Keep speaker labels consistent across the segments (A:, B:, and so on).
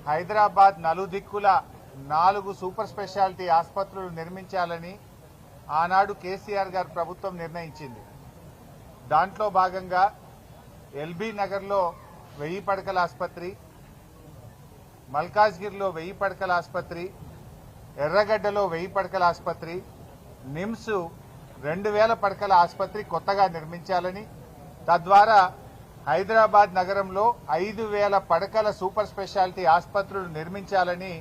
A: హైదరాబాద్ నలుదిక్కుల 4 super speciality ఆసుపత్రులు నిర్మించాలని ఆనాడు కేసీఆర్ గారి ప్రభుత్వం నిర్ణయించింది. దాంట్లో భాగంగా ఎల్బీ నగర్లో 1000 పడకల ఆసుపత్రి, మల్కాజ్గిరిలో 1000 పడకల ఆసుపత్రి, ఎర్రగడ్డలో 1000 పడకల ఆసుపత్రి, నిమ్స్ 2000 పడకల ఆసుపత్రి కొత్తగా నిర్మించాలని, తద్వారా హైదరాబాద్ నగరంలో 5000 పడకల సూపర్ స్పెషాలిటీ ఆసుపత్రులు నిర్మించాలని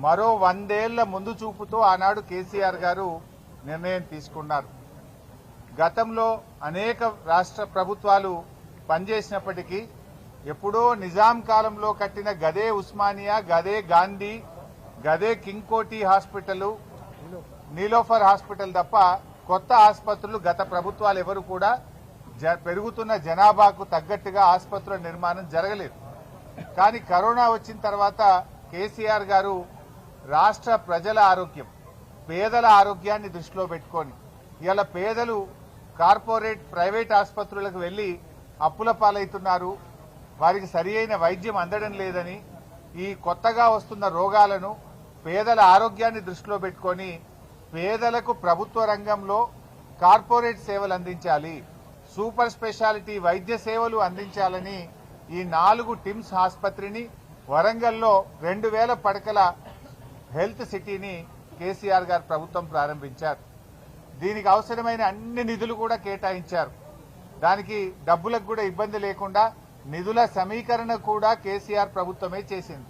A: మరో 100 ఏళ్ల ముందు చూపుతో ఆనాడు కేసీఆర్ గారు నిర్ణయం తీసుకున్నారు. గతంలో అనేక రాష్ట్ర ప్రభుత్వాలు పనిచేసినప్పటికీ ఎప్పుడో నిజాం కాలంలో కట్టిన గదే ఉస్మానియా, గదే గాంధీ, గదే కింగ్ కోటి హాస్పిటల్, నీలోఫర్ హాస్పిటల్ తప్ప కొత్త ఆసుపత్రులు గత ప్రభుత్వాలు ఎవరు కూడా పెరుగుతున్న జనాభాకు తగ్గట్టుగా ఆసుపత్రుల నిర్మాణం జరగలేదు. కానీ కరోనా వచ్చిన తర్వాత కేసీఆర్ గారు రాష్ట్ర ప్రజల ఆరోగ్యం, పేదల ఆరోగ్యాన్ని దృష్టిలో పెట్టుకొని ఇవాళ పేదలు కార్పొరేట్ ప్రైవేట్ ఆసుపత్రులకు వెళ్లి అప్పుల పాలవుతున్నారు, వారికి సరి అయిన వైద్యం అందడం లేదని, ఈ కొత్తగా వస్తున్న రోగాలను పేదల ఆరోగ్యాన్ని దృష్టిలో పెట్టుకొని పేదలకు ప్రభుత్వ రంగంలో కార్పొరేట్ సేవలు అందించాలి, సూపర్ స్పెషాలిటీ వైద్య సేవలు అందించాలని ఈ 4 టిమ్స్ ఆసుపత్రిని, వరంగల్లో 2000 పడకల హెల్త్ సిటీని కేసీఆర్ గారు ప్రభుత్వం ప్రారంభించారు. దీనికి అవసరమైన అన్ని నిధులు కూడా కేటాయించారు. దానికి డబ్బులకు కూడా ఇబ్బంది లేకుండా నిధుల సమీకరణ కూడా కేసీఆర్ ప్రభుత్వమే చేసింది.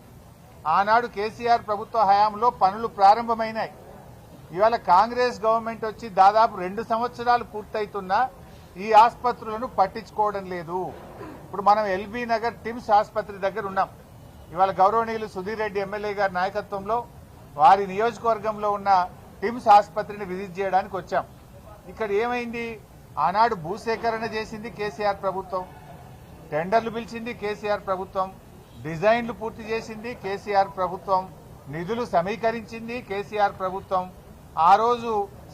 A: ఆనాడు కేసీఆర్ ప్రభుత్వ హయాంలో పనులు ప్రారంభమైనాయి. ఇవాళ కాంగ్రెస్ గవర్నమెంట్ వచ్చి దాదాపు 2 సంవత్సరాలు పూర్తవుతున్నా ఈ ఆసుపత్రులను పట్టించుకోవడం లేదు. ఇప్పుడు మనం ఎల్బీ నగర్ టిమ్స్ ఆసుపత్రి దగ్గర ఉన్నాం. ఇవాళ గౌరవనీయులు సుధీర్ రెడ్డి ఎమ్మెల్యే గారి నాయకత్వంలో వారి నియోజకవర్గంలో ఉన్న టిమ్స్ ఆసుపత్రిని విజిట్ చేయడానికి వచ్చాం. ఇక్కడ ఏమైంది? ఆనాడు భూసేకరణ చేసింది కేసీఆర్ ప్రభుత్వం, టెండర్లు పిలిచింది కేసీఆర్ ప్రభుత్వం, డిజైన్లు పూర్తి చేసింది కేసీఆర్ ప్రభుత్వం, నిధులు సమీకరించింది కేసీఆర్ ప్రభుత్వం. ఆ రోజు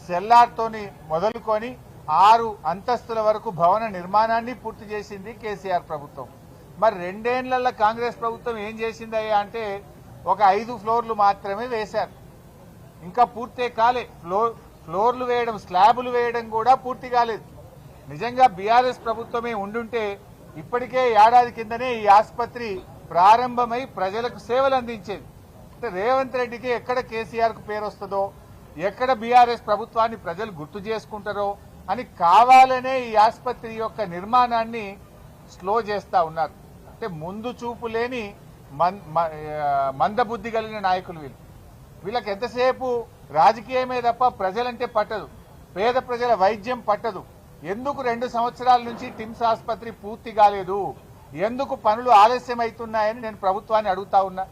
A: సెల్లార్తోని మొదలుకొని 6 అంతస్తుల వరకు భవన నిర్మాణాన్ని పూర్తి చేసింది కేసీఆర్ ప్రభుత్వం. మరి 2 ఏళ్ల కాంగ్రెస్ ప్రభుత్వం ఏం చేసిందయ్యా అంటే ఒక 5 ఫ్లోర్లు మాత్రమే వేశారు, ఇంకా పూర్తే కాలే. ఫ్లోర్లు వేయడం, స్లాబులు వేయడం కూడా పూర్తి కాలేదు. నిజంగా బీఆర్ఎస్ ప్రభుత్వమే ఉండుంటే ఇప్పటికే ఏడాది కిందనే ఈ ఆసుపత్రి ప్రారంభమై ప్రజలకు సేవలు అందించేది. అంటే రేవంత్ రెడ్డికి ఎక్కడ కేసీఆర్ కు పేరు వస్తుందో, ఎక్కడ బీఆర్ఎస్ ప్రభుత్వాన్ని ప్రజలు గుర్తు చేసుకుంటారో అని కావాలనే ఈ ఆసుపత్రి యొక్క నిర్మాణాన్ని స్లో చేస్తా ఉన్నారు. అంటే ముందు చూపు లేని మందబుద్ధి కలిగిన నాయకులు వీళ్ళకి ఎంతసేపు రాజకీయమే తప్ప ప్రజలంటే పట్టదు, పేద ప్రజల వైద్యం పట్టదు. ఎందుకు 2 సంవత్సరాల నుంచి టిమ్స్ ఆసుపత్రి పూర్తి కాలేదు, ఎందుకు పనులు ఆలస్యం అవుతున్నాయని నేను ప్రభుత్వాన్ని అడుగుతా ఉన్నా.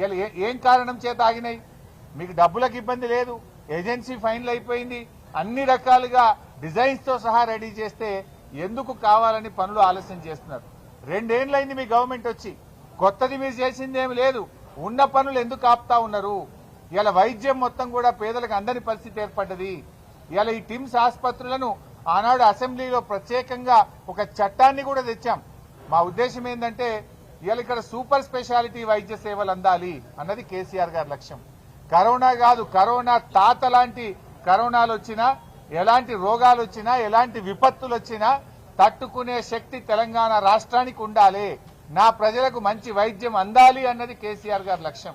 A: ఇలా ఏం కారణం చేత ఆగినాయి? మీకు డబ్బులకు ఇబ్బంది లేదు, ఏజెన్సీ ఫైనల్ అయిపోయింది, అన్ని రకాలుగా డిజైన్స్ తో సహా రెడీ చేస్తే ఎందుకు కావాలని పనులు ఆలస్యం చేస్తున్నారు? 2 ఏళ్లైంది మీ గవర్నమెంట్ వచ్చి, కొత్తది మీరు చేసిందేమి లేదు. ఉన్న పనులు ఎందుకు ఆపుతా ఉన్నారు? ఇలా వైద్యం మొత్తం కూడా పేదలకు అందని పరిస్థితి ఏర్పడ్డది. ఇలా ఈ టిమ్స్ ఆసుపత్రులను ఆనాడు అసెంబ్లీలో ప్రత్యేకంగా ఒక చట్టాన్ని కూడా తెచ్చాం. మా ఉద్దేశం ఏంటంటే ఇలా ఇక్కడ సూపర్ స్పెషాలిటీ వైద్య సేవలు అందాలి అన్నది కేసీఆర్ గారి లక్ష్యం. కరోనా కాదు, కరోనా తాత లాంటి కరోనాలు వచ్చినా, ఎలాంటి రోగాలు వచ్చినా, ఎలాంటి విపత్తులు వచ్చినా తట్టుకునే శక్తి తెలంగాణ రాష్ట్రానికి ఉండాలి, నా ప్రజలకు మంచి వైద్యం అందాలి అన్నది కేసీఆర్ గారి లక్ష్యం.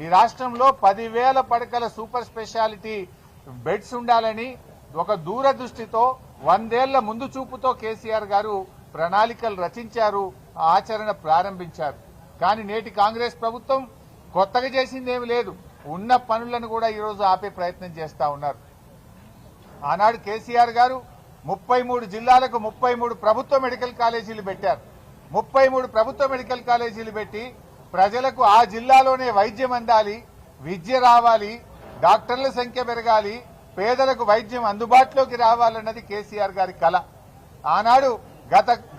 A: ఈ రాష్ట్రంలో 10,000 పడకల సూపర్ స్పెషాలిటీ బెడ్స్ ఉండాలని ఒక దూరదృష్టితో 100 ఏళ్ల ముందు చూపుతో కేసీఆర్ గారు ప్రణాళికలు రచించారు, ఆచరణ ప్రారంభించారు. కానీ నేటి కాంగ్రెస్ ప్రభుత్వం కొత్తగా చేసిందేమీ లేదు, ఉన్న పనులను కూడా ఈరోజు ఆపే ప్రయత్నం చేస్తా ఉన్నారు. ఆనాడు కేసీఆర్ గారు 33 జిల్లాలకు 33 ప్రభుత్వ మెడికల్ కాలేజీలు పెట్టారు. 33 ప్రభుత్వ మెడికల్ కాలేజీలు పెట్టి ప్రజలకు ఆ జిల్లాలోనే వైద్యం అందాలి, విద్య రావాలి, డాక్టర్ల సంఖ్య పెరగాలి, పేదలకు వైద్యం అందుబాటులోకి రావాలన్నది కేసీఆర్ గారి కల. ఆనాడు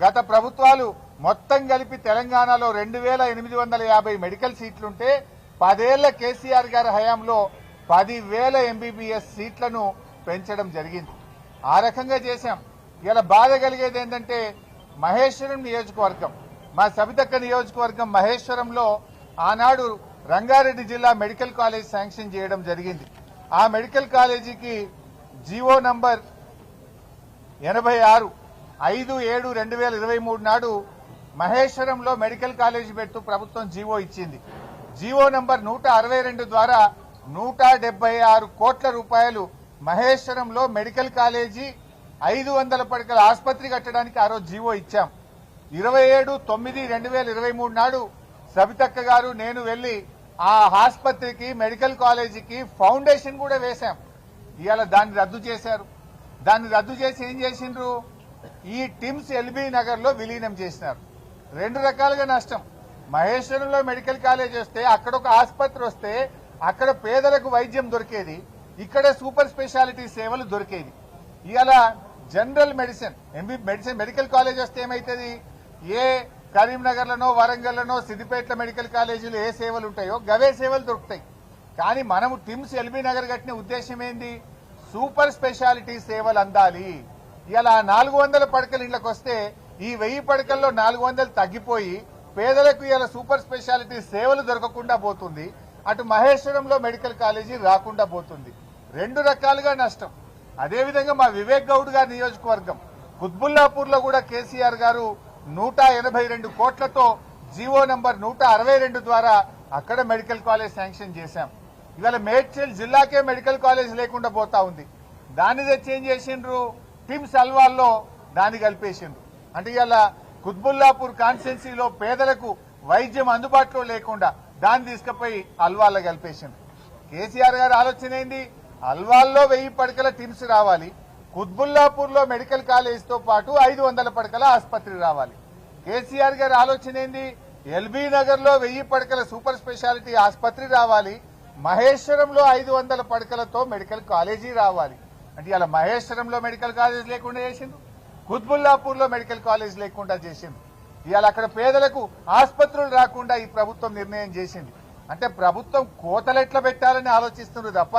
A: గత ప్రభుత్వాలు మొత్తం కలిపి తెలంగాణలో 2850 మెడికల్ సీట్లుంటే 10 ఏళ్ల కేసీఆర్ గారి హయాంలో 10,000 ఎంబీబీఎస్ సీట్లను పెంచడం జరిగింది. ఆ రకంగా చేశాం. ఇలా బాధ కలిగేది ఏంటంటే మహేశ్వరం నియోజకవర్గం, మా సబితక్క నియోజకవర్గం మహేశ్వరంలో ఆనాడు రంగారెడ్డి జిల్లా మెడికల్ కాలేజ్ శాంక్షన్ చేయడం జరిగింది. ఆ మెడికల్ కాలేజీకి జీవో నంబర్ 86 5/7/2023 నాడు మహేశ్వరంలో మెడికల్ కాలేజీ పెడుతూ ప్రభుత్వం జీవో ఇచ్చింది. జీవో నంబర్ 162 ద్వారా 176 కోట్ల రూపాయలు మహేశ్వరంలో మెడికల్ కాలేజీ 500 పడకల ఆసుపత్రి కట్టడానికి ఆ రోజు జీవో ఇచ్చాం. 27/9/2023 నాడు సబితక్క గారు నేను వెళ్లి ఆ ఆసుపత్రికి మెడికల్ కాలేజీకి ఫౌండేషన్ కూడా వేశాం. ఇవాళ దాన్ని రద్దు చేశారు. దాన్ని రద్దు చేసి ఏం చేసిండ్రు, ఈ టిమ్స్ ఎల్బీ నగర్ లో విలీనం చేసినారు. రెండు రకాలుగా నష్టం. మహేశ్వరంలో మెడికల్ కాలేజ్ వస్తే అక్కడ ఒక ఆసుపత్రి వస్తే అక్కడ పేదలకు వైద్యం దొరికేది, ఇక్కడ సూపర్ స్పెషాలిటీ సేవలు దొరికేది. ఇవాళ జనరల్ మెడిసిన్ మెడికల్ కాలేజ్ వస్తే ఏమైతుంది, ఏ కరీంనగర్లనో వరంగల్లోనో సిద్దిపేటలో మెడికల్ కాలేజీలు ఏ సేవలు ఉంటాయో గవే సేవలు దొరుకుతాయి. కానీ మనము టిమ్స్ ఎల్బీ నగర్ కట్టిన ఉద్దేశం ఏంది, సూపర్ స్పెషాలిటీ సేవలు అందాలి. ఇలా 400 పడకలు ఇళ్లకు వస్తే ఈ 1000 పడకల్లో 400 తగ్గిపోయి పేదలకు ఇలా సూపర్ స్పెషాలిటీ సేవలు దొరకకుండా పోతుంది. అటు మహేశ్వరంలో మెడికల్ కాలేజీ రాకుండా పోతుంది. రెండు రకాలుగా నష్టం. అదేవిధంగా మా వివేక్ గౌడ్ గారి నియోజకవర్గం కుత్బుల్లాపూర్ లో కూడా కేసీఆర్ గారు 182 కోట్లతో జీవో నంబర్ 162 ద్వారా అక్కడ మెడికల్ కాలేజ్ శాంక్షన్ చేశాం. ఇవాళ మేడ్చల్ జిల్లాకే మెడికల్ కాలేజ్ లేకుండా పోతా ఉంది. దాన్ని తెచ్చి ఏం చేసిండ్రు, టిమ్స్ అల్వాల్లో దాన్ని కలిపేసిండ్రు. అంటే ఇవాళ కుత్బుల్లాపూర్ కాన్స్టిట్యున్సీలో పేదలకు వైద్యం అందుబాటులో లేకుండా దాన్ని తీసుకుపోయి అల్వాల్లో కలిపేసిండ్రు. కేసీఆర్ గారి ఆలోచన ఏంది, అల్వాల్లో 1000 పడకల టిమ్స్ రావాలి, కుత్బుల్లాపూర్ లో మెడికల్ కాలేజ్ తో పాటు 500 పడకల ఆసుపత్రి రావాలి. కేసీఆర్ గారి ఆలోచన ఏంది, ఎల్బీ నగర్ లో 1000 పడకల సూపర్ స్పెషాలిటీ ఆసుపత్రి రావాలి, మహేశ్వరంలో 500 పడకలతో మెడికల్ కాలేజీ రావాలి. అంటే ఇలా మహేశ్వరంలో మెడికల్ కాలేజ్ లేకుండా చేసిండ్రు, కుత్బుల్లాపూర్ లో మెడికల్ కాలేజ్ లేకుండా చేసిండ్రు. ఇవాళ అక్కడ పేదలకు ఆసుపత్రులు రాకుండా ఈ ప్రభుత్వం నిర్ణయం చేసింది. అంటే ప్రభుత్వం కోతలెట్లా పెట్టాలని ఆలోచిస్తున్నారు తప్ప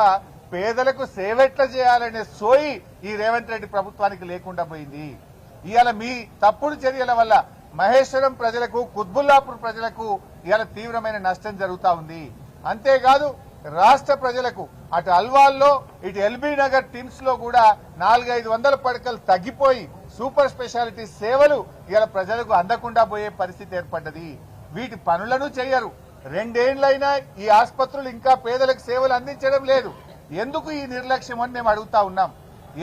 A: పేదలకు సేవెట్లా చేయాలనే సోయి ఈ రేవంత్ రెడ్డి ప్రభుత్వానికి లేకుండా పోయింది. ఇవాళ మీ తప్పుడు చర్యల వల్ల మహేశ్వరం ప్రజలకు కుత్బుల్లాపూర్ ప్రజలకు ఇవాళ తీవ్రమైన నష్టం జరుగుతా ఉంది. అంతేకాదు రాష్ట్ర ప్రజలకు అటు అల్వాల్లో ఇటు ఎల్బీ నగర్ టిమ్స్ లో కూడా 400-500 పడకలు తగ్గిపోయి సూపర్ స్పెషాలిటీ సేవలు ఇవాళ ప్రజలకు అందకుండా పోయే పరిస్థితి ఏర్పడ్డది. వీటి పనులను చేయరు. 2 ఏళ్లైనా ఈ ఆసుపత్రులు ఇంకా పేదలకు సేవలు అందించడం లేదు. ఎందుకు ఈ నిర్లక్ష్యం అని మేము అడుగుతా ఉన్నాం.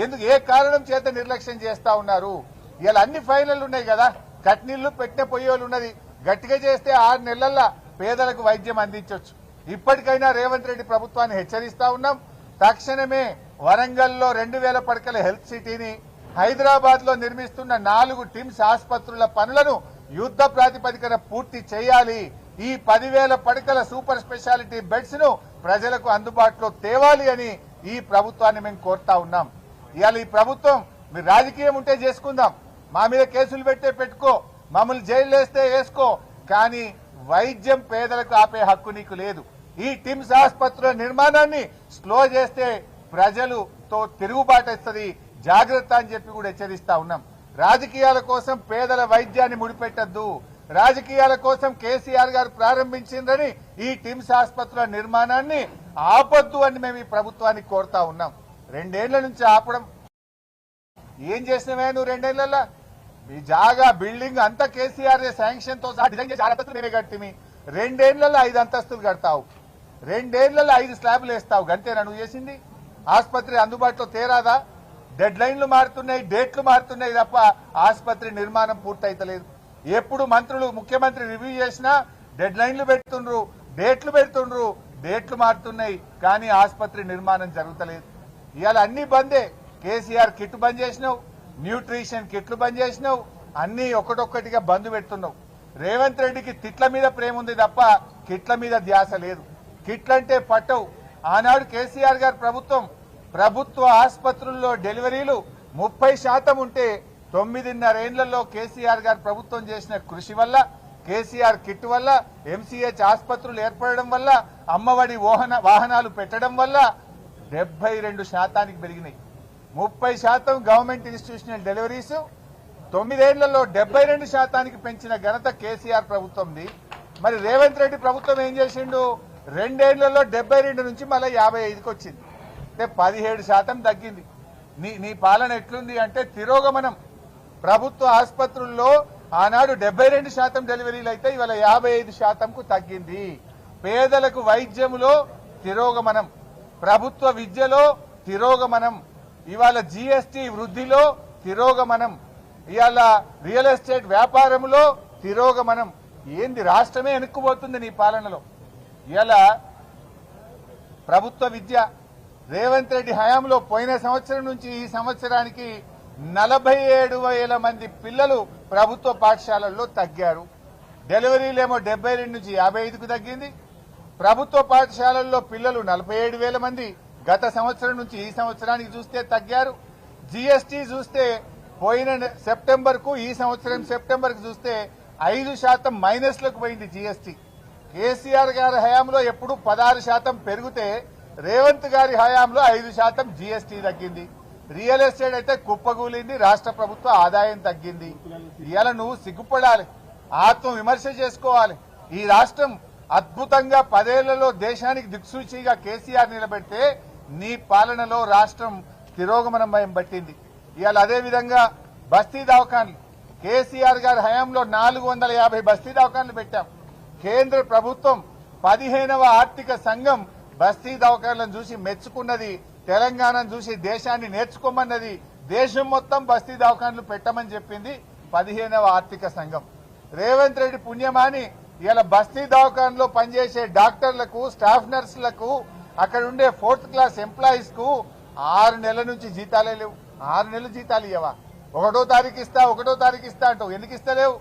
A: ఎందుకు, ఏ కారణం చేత నిర్లక్ష్యం చేస్తా ఉన్నారు? ఇవాళ అన్ని ఫైనల్ ఉన్నాయి కదా, కట్నీళ్లు పెట్టిన పొయ్యోలు ఉన్నది. గట్టిగా చేస్తే 6 నెలల్లో పేదలకు వైద్యం అందించవచ్చు. ఇప్పటికైనా రేవంత్ రెడ్డి ప్రభుత్వాన్ని హెచ్చరిస్తా ఉన్నాం. తక్షణమే వరంగల్లో 2000 పడకల హెల్త్ సిటీని, హైదరాబాద్ లో నిర్మిస్తున్న 4 టిమ్స్ ఆసుపత్రుల పనులను యుద్ధ ప్రాతిపదికన పూర్తి చేయాలి. ఈ 10,000 పడకల సూపర్ స్పెషాలిటీ బెడ్స్ ను ప్రజలకు అందుబాటులో తేవాలి అని ఈ ప్రభుత్వాన్ని మేము కోరుతా ఉన్నాం. ఇవాళ ఈ ప్రభుత్వం, మీరు రాజకీయం ఉంటే చేసుకుందాం, మా మీద కేసులు పెట్టే పెట్టుకో, మమ్మల్ని జైలు వేస్తే వేసుకో, కానీ వైద్యం పేదలకు ఆపే హక్కు నీకు లేదు. ఈ టిమ్స్ ఆసుపత్రుల నిర్మాణాన్ని స్లో చేస్తే ప్రజలతో తిరుగుబాటు వస్తుంది, జాగ్రత్త అని చెప్పి కూడా హెచ్చరిస్తా ఉన్నాం. రాజకీయాల కోసం పేదల వైద్యాన్ని ముడిపెట్టద్దు. రాజకీయాల కోసం కేసీఆర్ గారు ప్రారంభించిందని ఈ టిమ్స్ ఆసుపత్రుల నిర్మాణాన్ని ఆపొద్దు అని మేము ఈ ప్రభుత్వాన్ని కోరుతా ఉన్నాం. 2 ఏళ్ల నుంచి ఆపడం ఏం చేసినవే నువ్వు? 2 ఏళ్లలో మీ జాగా బిల్డింగ్ అంతా కేసీఆర్ శాంక్షన్ తో సహా డిజైన్ చేసి 6 అంతస్తులు నేనే కట్టిమి. 2 ఏళ్లలో 5 అంతస్తులు కడతావు, 2 ఏళ్లలో 5 స్లాబ్లు వేస్తావు. గంతేనా నువ్వు చేసింది? ఆసుపత్రి అందుబాటులో తేరాదా? డెడ్ లైన్లు మారుతున్నాయి, డేట్లు మారుతున్నాయి తప్ప ఆసుపత్రి నిర్మాణం పూర్తయితలేదు. ఎప్పుడు మంత్రులు, ముఖ్యమంత్రి రివ్యూ చేసినా డెడ్ లైన్లు పెడుతుండ్రు, డేట్లు పెడుతుండ్రు, డేట్లు మారుతున్నాయి, కానీ ఆసుపత్రి నిర్మాణం జరుగుతలేదు. ఇవాళ అన్ని బందే. కేసీఆర్ కిట్ బంద్ చేసినావు, న్యూట్రిషన్ కిట్లు బంద్ చేసినావు, అన్ని ఒకటొక్కటిగా బంద్ పెడుతున్నావు. రేవంత్ రెడ్డికి తిట్ల మీద ప్రేమ ఉంది తప్ప కిట్ల మీద ధ్యాస లేదు. కిట్లంటే పట్టవు. ఆనాడు కేసీఆర్ గారి ప్రభుత్వ ఆసుపత్రుల్లో డెలివరీలు 30% ఉంటే 9.5 ఏళ్లలో కేసీఆర్ గారి ప్రభుత్వం చేసిన కృషి వల్ల, కేసీఆర్ కిట్ వల్ల, ఎంసీహెచ్ ఆసుపత్రులు ఏర్పడడం వల్ల, అమ్మఒడి వాహనాలు పెట్టడం వల్ల 72% పెరిగినాయి. 30% గవర్నమెంట్ ఇన్స్టిట్యూషనల్ డెలివరీస్ 9 ఏళ్లలో 72% పెంచిన ఘనత కేసీఆర్ ప్రభుత్వంది. మరి రేవంత్ రెడ్డి ప్రభుత్వం ఏం చేసిండు? 2 ఏళ్లలో 72 నుంచి మళ్ళీ 55కి వచ్చింది, అంటే 17% తగ్గింది. నీ పాలన ఎట్లుంది అంటే తిరోగమనం. ప్రభుత్వ ఆసుపత్రుల్లో ఆనాడు 72% డెలివరీలు అయితే ఇవాళ 55%కు తగ్గింది. పేదలకు వైద్యములో తిరోగమనం, ప్రభుత్వ విద్యలో తిరోగమనం, ఇవాళ జీఎస్టీ వృద్ధిలో తిరోగమనం, ఇవాళ రియల్ ఎస్టేట్ వ్యాపారంలో తిరోగమనం. ఏంది రాష్ట్రమే వెనుక్కుపోతుంది నీ పాలనలో. ఇవాళ ప్రభుత్వ విద్య రేవంత్ రెడ్డి హయాంలో పోయిన సంవత్సరం నుంచి ఈ సంవత్సరానికి 47,000 మంది పిల్లలు ప్రభుత్వ పాఠశాలల్లో తగ్గారు. డెలివరీలేమో 72 నుంచి 55కు తగ్గింది. ప్రభుత్వ పాఠశాలల్లో పిల్లలు 47,000 మంది గత సంవత్సరం నుంచి ఈ సంవత్సరానికి చూస్తే తగ్గారు. జీఎస్టీ చూస్తే పోయిన సెప్టెంబర్కు ఈ సంవత్సరం సెప్టెంబర్కు చూస్తే 5% మైనస్లకు పోయింది జీఎస్టీ. కేసీఆర్ గారి హయాంలో ఎప్పుడు 16% పెరిగితే రేవంత్ గారి హయాంలో 5% జీఎస్టీ తగ్గింది. రియల్ ఎస్టేట్ అయితే కుప్పగూలింది, రాష్ట్ర ప్రభుత్వ ఆదాయం తగ్గింది. ఇవాళ నువ్వు సిగ్గుపడాలి, ఆత్మ విమర్శ చేసుకోవాలి. ఈ రాష్ట్రం అద్భుతంగా 10 ఏళ్లలో దేశానికి దిక్సూచిగా కేసీఆర్ నిలబెడితే నీ పాలనలో రాష్ట్రం తిరోగమనం పట్టింది. ఇవాళ అదేవిధంగా బస్తీ దవాఖాన్లు కేసీఆర్ గారి హయాంలో 450 బస్తీ దవాఖాన్లు పెట్టాం. కేంద్ర ప్రభుత్వం 15వ ఆర్థిక సంఘం బస్తీ దవాఖాన్లను చూసి మెచ్చుకున్నది, తెలంగాణను చూసి దేశాన్ని నేర్చుకోమన్నది. దేశం మొత్తం బస్తీ దవాఖాన్లు పెట్టమని చెప్పింది 15వ ఆర్థిక సంఘం. రేవంత్ రెడ్డి పుణ్యమాని ఇలా బస్తీ దవాఖాన్లో పనిచేసే డాక్టర్లకు, స్టాఫ్ నర్సులకు, అక్కడ ఉండే 4th క్లాస్ ఎంప్లాయీస్ కు 6 నెలల నుంచి జీతాలే లేవు. 6 నెలలు జీతాలు ఇవ్వవా? 1వ తారీఖు ఇస్తా 1వ తారీఖు ఇస్తా అంటావు. ఎందుకు ఇస్తలేవు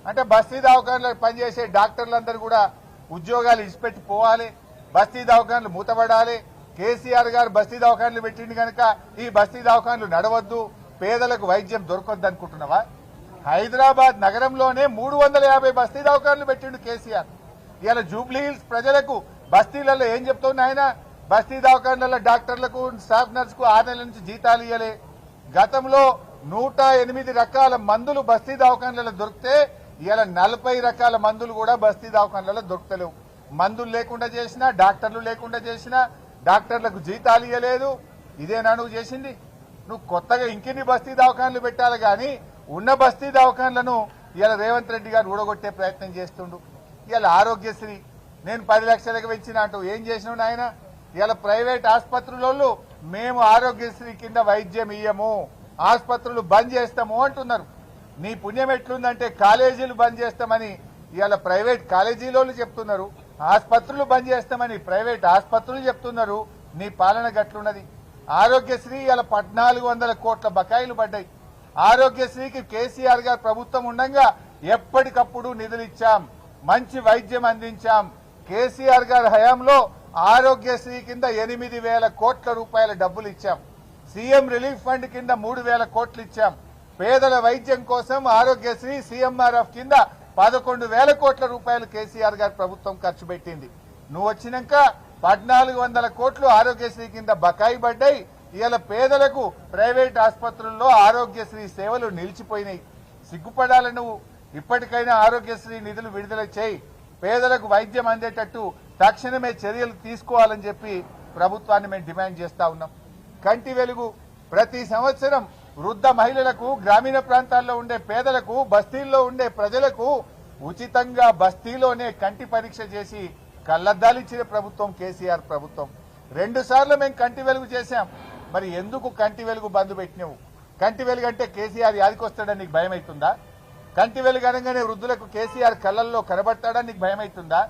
A: అంటే బస్తీ దవాఖాన్లో పనిచేసే డాక్టర్లందరూ కూడా ఉద్యోగాలు ఇడిచిపెట్టి పోవాలి, బస్తీ దవాఖాన్లు మూతపడాలి. కేసీఆర్ గారు బస్తీ దవాఖాన్లు పెట్టింది కనుక ఈ బస్తీ దవాఖాన్లు నడవద్దు, పేదలకు వైద్యం దొరకొద్దు అనుకుంటున్నావా? హైదరాబాద్ నగరంలోనే 350 బస్తీ దవాఖాన్లు పెట్టిండు కేసీఆర్. ఇలా జూబ్లీ హిల్స్ ప్రజలకు బస్తీలలో ఏం చెప్తున్నా ఆయన? బస్తీ దవాఖాన్లలో డాక్టర్లకు, స్టాఫ్ నర్సుకు 6 నెలల నుంచి జీతాలు ఇవ్వలే. గతంలో 108 రకాల మందులు బస్తీ దవాఖాన్లలో దొరికితే ఇలా 40 రకాల మందులు కూడా బస్తీ దవాఖాన్లలో దొరకలేవు. మందులు లేకుండా చేసినా, డాక్టర్లు లేకుండా చేసినా, డాక్టర్లకు జీతాలు ఇవ్వలేదు. ఇదేనా నువ్వు చేసింది? నువ్వు కొత్తగా ఇంకెన్ని బస్తీ దవాఖాన్లు పెట్టాలి కానీ ఉన్న బస్తీ దవాఖాన్లను ఇలా రేవంత్ రెడ్డి గారు ఊడగొట్టే ప్రయత్నం చేస్తుండు. ఇలా ఆరోగ్యశ్రీ నేను 10 లక్షలకు పెంచిన అంటూ ఏం చేసినావు నాయన? ఇలా ప్రైవేట్ ఆసుపత్రులలో మేము ఆరోగ్యశ్రీ కింద వైద్యం ఇయ్యము, ఆసుపత్రులు బంద్ చేస్తాము అంటున్నారు. నీ పుణ్యం ఎట్లుందంటే కాలేజీలు బంద్ చేస్తామని ఇవాళ ప్రైవేట్ కాలేజీలోళ్ళు చెప్తున్నారు, ఆసుపత్రులు బంద్ చేస్తామని ప్రైవేట్ ఆసుపత్రులు చెప్తున్నారు. నీ పాలన గట్లున్నది. ఆరోగ్యశ్రీ ఇలా 1400 కోట్ల బకాయిలు పడ్డాయి. ఆరోగ్యశ్రీకి కేసీఆర్ గారు ప్రభుత్వం ఉండగా ఎప్పటికప్పుడు నిధులు ఇచ్చాం, మంచి వైద్యం అందించాం. కేసీఆర్ గారి హయాంలో ఆరోగ్యశ్రీ కింద 8,000 కోట్ల రూపాయల డబ్బులు ఇచ్చాం. సీఎం రిలీఫ్ ఫండ్ కింద 3,000 కోట్లు ఇచ్చాం. పేదల వైద్యం కోసం ఆరోగ్యశ్రీ సీఎంఆర్ఎఫ్ కింద 11,000 కోట్ల రూపాయలు కేసీఆర్ గారి ప్రభుత్వం ఖర్చు పెట్టింది. నువ్వు వచ్చినాక 1,400 కోట్లు ఆరోగ్యశ్రీ కింద బకాయి పడ్డాయి. ఇవాళ పేదలకు ప్రైవేట్ ఆసుపత్రుల్లో ఆరోగ్యశ్రీ సేవలు నిలిచిపోయినాయి. సిగ్గుపడాలి నువ్వు. ఇప్పటికైనా ఆరోగ్యశ్రీ నిధులు విడుదల చేయి, పేదలకు వైద్యం అందేటట్టు తక్షణమే చర్యలు తీసుకోవాలని చెప్పి ప్రభుత్వాన్ని మేము డిమాండ్ చేస్తా ఉన్నాం. కంటి వెలుగు ప్రతి సంవత్సరం వృద్ధ మహిళలకు, గ్రామీణ ప్రాంతాల్లో ఉండే పేదలకు, బస్తీల్లో ఉండే ప్రజలకు ఉచితంగా బస్తీలోనే కంటి పరీక్ష చేసి కళ్లద్దాలిచ్చిన ప్రభుత్వం కేసీఆర్ ప్రభుత్వం. 2 సార్లు మేము కంటి వెలుగు చేశాం. మరి ఎందుకు కంటి వెలుగు బంద్ పెట్టినావు? కంటి వెలుగు అంటే కేసీఆర్ యాదికొస్తాడని నీకు భయం అవుతుందా? కంటి వెలుగు అనగానే వృద్ధులకు కేసీఆర్ కళ్ళల్లో కనబడతాడని నీకు భయం అవుతుందా?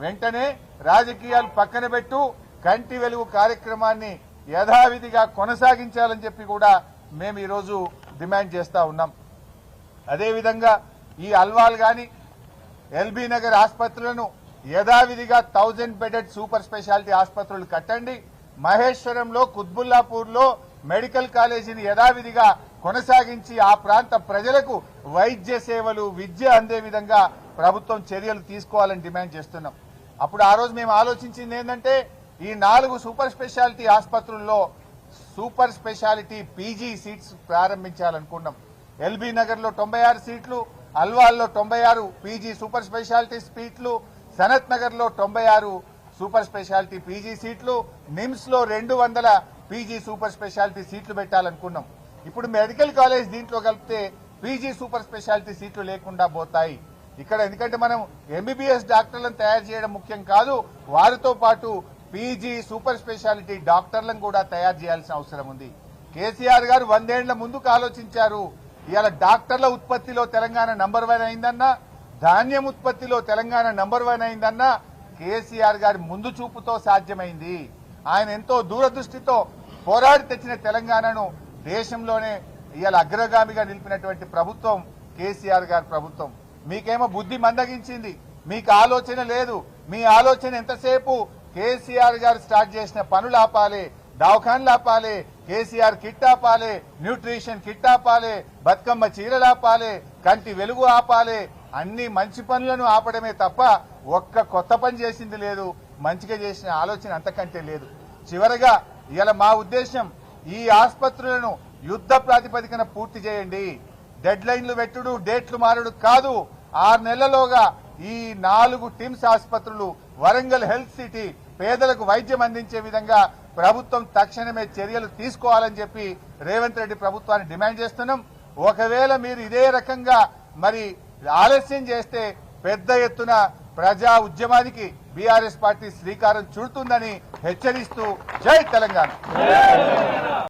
A: వెంటనే రాజకీయాలు పక్కన పెట్టు, కంటి వెలుగు కార్యక్రమాన్ని యథావిధిగా కొనసాగించాలని చెప్పి కూడా మేము ఈరోజు డిమాండ్ చేస్తా ఉన్నాం. అదేవిధంగా ఈ అల్వాల్ గాని, ఎల్బీ నగర్ ఆసుపత్రులను యథావిధిగా 1000 బెడెడ్ సూపర్ స్పెషాలిటీ ఆసుపత్రులు కట్టండి. మహేశ్వరంలో, కుత్బుల్లాపూర్లో మెడికల్ కాలేజీని యథావిధిగా కొనసాగించి ఆ ప్రాంత ప్రజలకు వైద్య సేవలు, విద్య అందే విధంగా ప్రభుత్వం చర్యలు తీసుకోవాలని డిమాండ్ చేస్తున్నాం. అప్పుడు ఆ రోజు మేము ఆలోచించింది ఏంటంటే ఈ 4 సూపర్ స్పెషాలిటీ ఆసుపత్రుల్లో సూపర్ స్పెషాలిటీ పీజీ సీట్స్ ప్రారంభించాలనుకున్నాం. ఎల్బీ నగర్ లో 96 సీట్లు, అల్వాల్లో 96 పీజీ సూపర్ స్పెషాలిటీ సీట్లు, సనత్ నగర్ లో 96 సూపర్ స్పెషాలిటీ పీజీ సీట్లు, నిమ్స్ లో 200 పీజీ సూపర్ స్పెషాలిటీ సీట్లు పెట్టాలనుకున్నాం. ఇప్పుడు మెడికల్ కాలేజ్ దీంట్లో కలిపితే పీజీ సూపర్ స్పెషాలిటీ సీట్లు లేకుండా పోతాయి. ఇక్కడ ఎందుకంటే మనం ఎంబీబీఎస్ డాక్టర్లను తయారు చేయడం ముఖ్యం కాదు, వారితో పాటు పీజీ సూపర్ స్పెషాలిటీ డాక్టర్లను కూడా తయారు చేయాల్సిన అవసరం ఉంది. కేసీఆర్ గారు 100 ఏళ్ల ముందుకు ఆలోచించారు. ఇవాళ డాక్టర్ల ఉత్పత్తిలో తెలంగాణ నంబర్ 1 అయిందన్నా, ధాన్యం ఉత్పత్తిలో తెలంగాణ నంబర్ 1 అయిందన్నా కేసీఆర్ గారి ముందు చూపుతో సాధ్యమైంది. ఆయన ఎంతో దూరదృష్టితో పోరాడి తెచ్చిన తెలంగాణను దేశంలోనే ఇవాళ అగ్రగామిగా నిలిపినటువంటి ప్రభుత్వం కేసీఆర్ గారి ప్రభుత్వం. మీకేమో బుద్ధి మందగించింది, మీకు ఆలోచన లేదు. మీ ఆలోచన ఎంతసేపు కేసీఆర్ గారు స్టార్ట్ చేసిన పనులు ఆపాలి, దవాఖాన్లు ఆపాలి, కేసీఆర్ కిట్ ఆపాలి, న్యూట్రిషన్ కిట్ ఆపాలి, బతుకమ్మ చీరలు ఆపాలి, కంటి వెలుగు ఆపాలి, అన్ని మంచి పనులను ఆపడమే తప్ప ఒక్క కొత్త పని చేసింది లేదు, మంచిగా చేసిన ఆలోచన అంతకంటే లేదు. చివరగా ఇవాళ మా ఉద్దేశం ఈ ఆసుపత్రులను యుద్ధ ప్రాతిపదికన పూర్తి చేయండి. డెడ్ లైన్లు పెట్టుడు, డేట్లు మారుడు కాదు. 6 నెలల్లోగా ఈ 4 టిమ్స్ ఆసుపత్రులు, వరంగల్ హెల్త్ సిటీ పేదలకు వైద్యం అందించే విధంగా ప్రభుత్వం తక్షణమే చర్యలు తీసుకోవాలని చెప్పి రేవంత్ రెడ్డి ప్రభుత్వాన్ని డిమాండ్ చేస్తున్నాం. ఒకవేళ మీరు ఇదే రకంగా మరి ఆలస్యం చేస్తే పెద్ద ఎత్తున ప్రజా ఉద్యమానికి బీఆర్ఎస్ పార్టీ శ్రీకారం చుడుతుందని హెచ్చరిస్తూ జై తెలంగాణ.